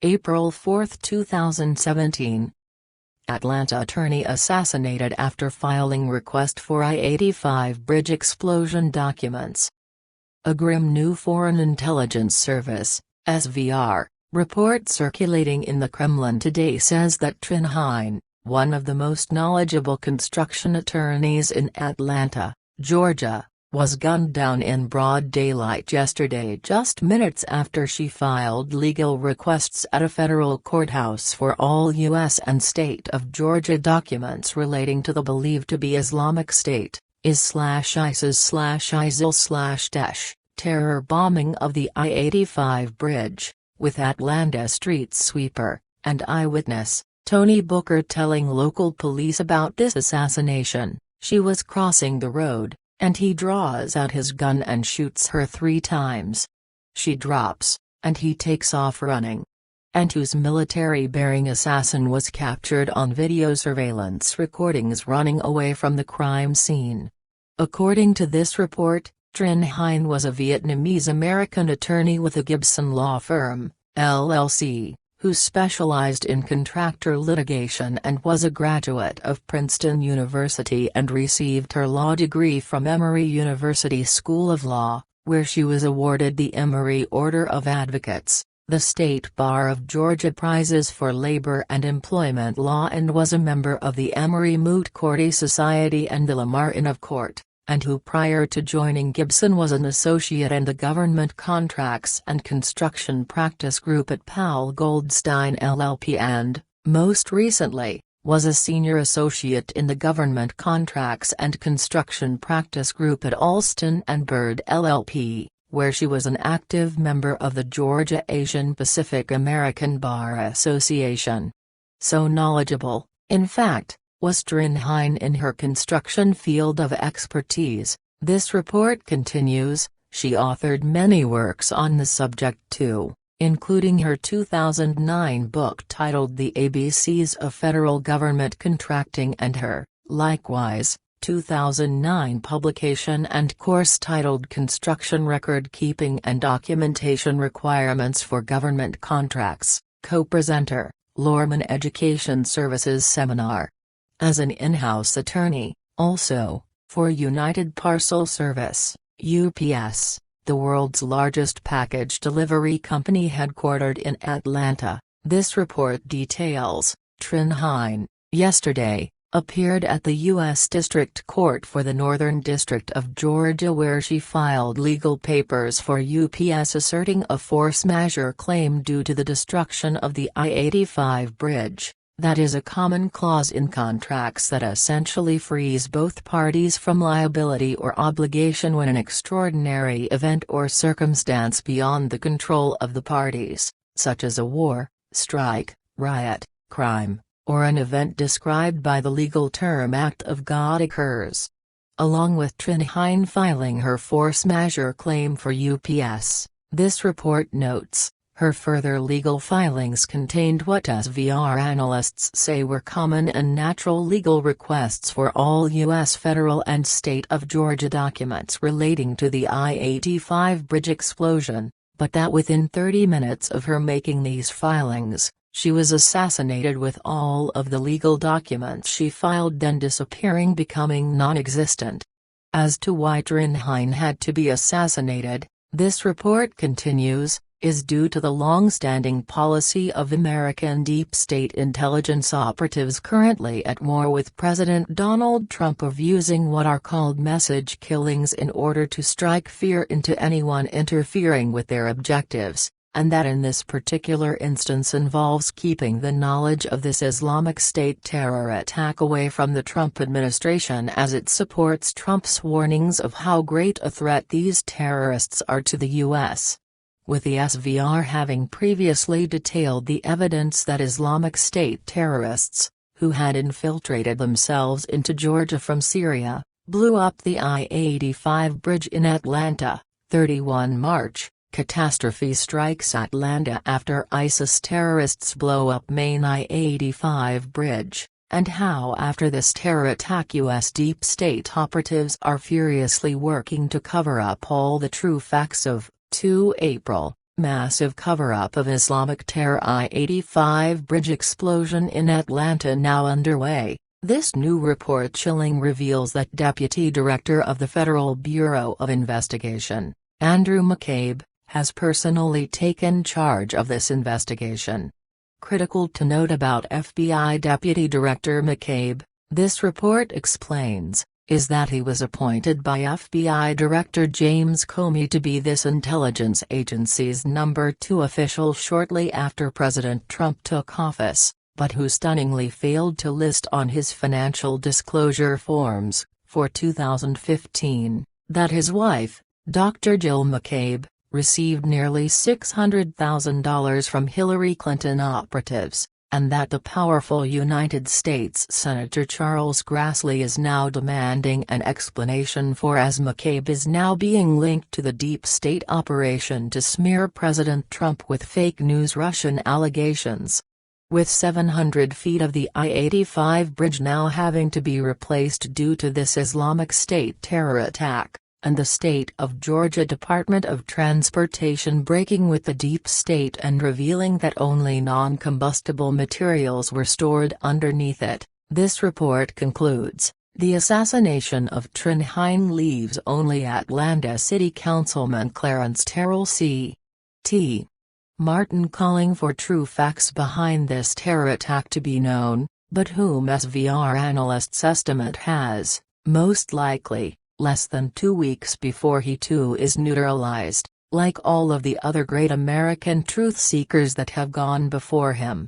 April 4, 2017. Atlanta attorney assassinated after filing request for I-85 bridge explosion documents. A grim new Foreign Intelligence Service (SVR) report circulating in the Kremlin today says that Trin Hein, one of the most knowledgeable construction attorneys in Atlanta, Georgia, was gunned down in broad daylight yesterday just minutes after she filed legal requests at a federal courthouse for all U.S. and state of Georgia documents relating to the believed to be Islamic State, ISIS/ISIL/Daesh, terror bombing of the I-85 bridge, with Atlanta street sweeper and eyewitness Tony Booker telling local police about this assassination. She was crossing the road, and he draws out his gun and shoots her 3 times. She drops, and he takes off running. And whose military-bearing assassin was captured on video surveillance recordings running away from the crime scene. According to this report, Trin Hein was a Vietnamese-American attorney with a Gibson law firm, LLC, who specialized in contractor litigation and was a graduate of Princeton University and received her law degree from Emory University School of Law, where she was awarded the Emory Order of Advocates, the State Bar of Georgia Prizes for Labor and Employment Law, and was a member of the Emory Moot Court Society and the Lamar Inn of Court, and who prior to joining Gibson was an associate in the Government Contracts and Construction Practice Group at Powell Goldstein LLP and, most recently, was a senior associate in the Government Contracts and Construction Practice Group at Alston and Bird LLP, where she was an active member of the Georgia Asian Pacific American Bar Association. So knowledgeable, in fact, was Trin Hein in her construction field of expertise, this report continues. She authored many works on the subject too, including her 2009 book titled The ABCs of Federal Government Contracting and her, likewise, 2009 publication and course titled Construction Record Keeping and Documentation Requirements for Government Contracts, co-presenter, Lorman Education Services Seminar. As an in-house attorney, also, for United Parcel Service, UPS, the world's largest package delivery company headquartered in Atlanta, this report details, Trin Hein, yesterday, appeared at the U.S. District Court for the Northern District of Georgia, where she filed legal papers for UPS asserting a force majeure claim due to the destruction of the I-85 bridge. That is a common clause in contracts that essentially frees both parties from liability or obligation when an extraordinary event or circumstance beyond the control of the parties, such as a war, strike, riot, crime, or an event described by the legal term act of God occurs. Along with Trin Hein filing her force majeure claim for UPS, this report notes, her further legal filings contained what SVR analysts say were common and natural legal requests for all U.S. federal and state of Georgia documents relating to the I-85 bridge explosion, but that within 30 minutes of her making these filings, she was assassinated with all of the legal documents she filed then disappearing, becoming non-existent. As to why Trin Hein had to be assassinated, this report continues, is due to the long-standing policy of American deep state intelligence operatives currently at war with President Donald Trump of using what are called message killings in order to strike fear into anyone interfering with their objectives, and that in this particular instance involves keeping the knowledge of this Islamic State terror attack away from the Trump administration, as it supports Trump's warnings of how great a threat these terrorists are to the U.S. With the SVR having previously detailed the evidence that Islamic State terrorists, who had infiltrated themselves into Georgia from Syria, blew up the I-85 bridge in Atlanta, 31 March, catastrophe strikes Atlanta after ISIS terrorists blow up main I-85 bridge, and how after this terror attack U.S. deep state operatives are furiously working to cover up all the true facts of 2 April, Massive cover-up of Islamic terror. I-85 bridge explosion in Atlanta now underway. This new report chilling reveals that Deputy Director of the Federal Bureau of Investigation, Andrew McCabe, has personally taken charge of this investigation. Critical to note about FBI Deputy Director McCabe, this report explains, is that he was appointed by FBI Director James Comey to be this intelligence agency's number 2 official shortly after President Trump took office, but who stunningly failed to list on his financial disclosure forms, for 2015, that his wife, Dr. Jill McCabe, received nearly $600,000 from Hillary Clinton operatives, and that the powerful United States Senator Charles Grassley is now demanding an explanation for, as McCabe is now being linked to the deep state operation to smear President Trump with fake news Russian allegations. With 700 feet of the I-85 bridge now having to be replaced due to this Islamic State terror attack, and the state of Georgia Department of Transportation breaking with the deep state and revealing that only non-combustible materials were stored underneath it, this report concludes, the assassination of Trin Hine leaves only Atlanta City Councilman Clarence Terrell C.T. Martin calling for true facts behind this terror attack to be known, but whom SVR analysts estimate has, most likely, less than 2 weeks before he too is neutralized, like all of the other great American truth seekers that have gone before him.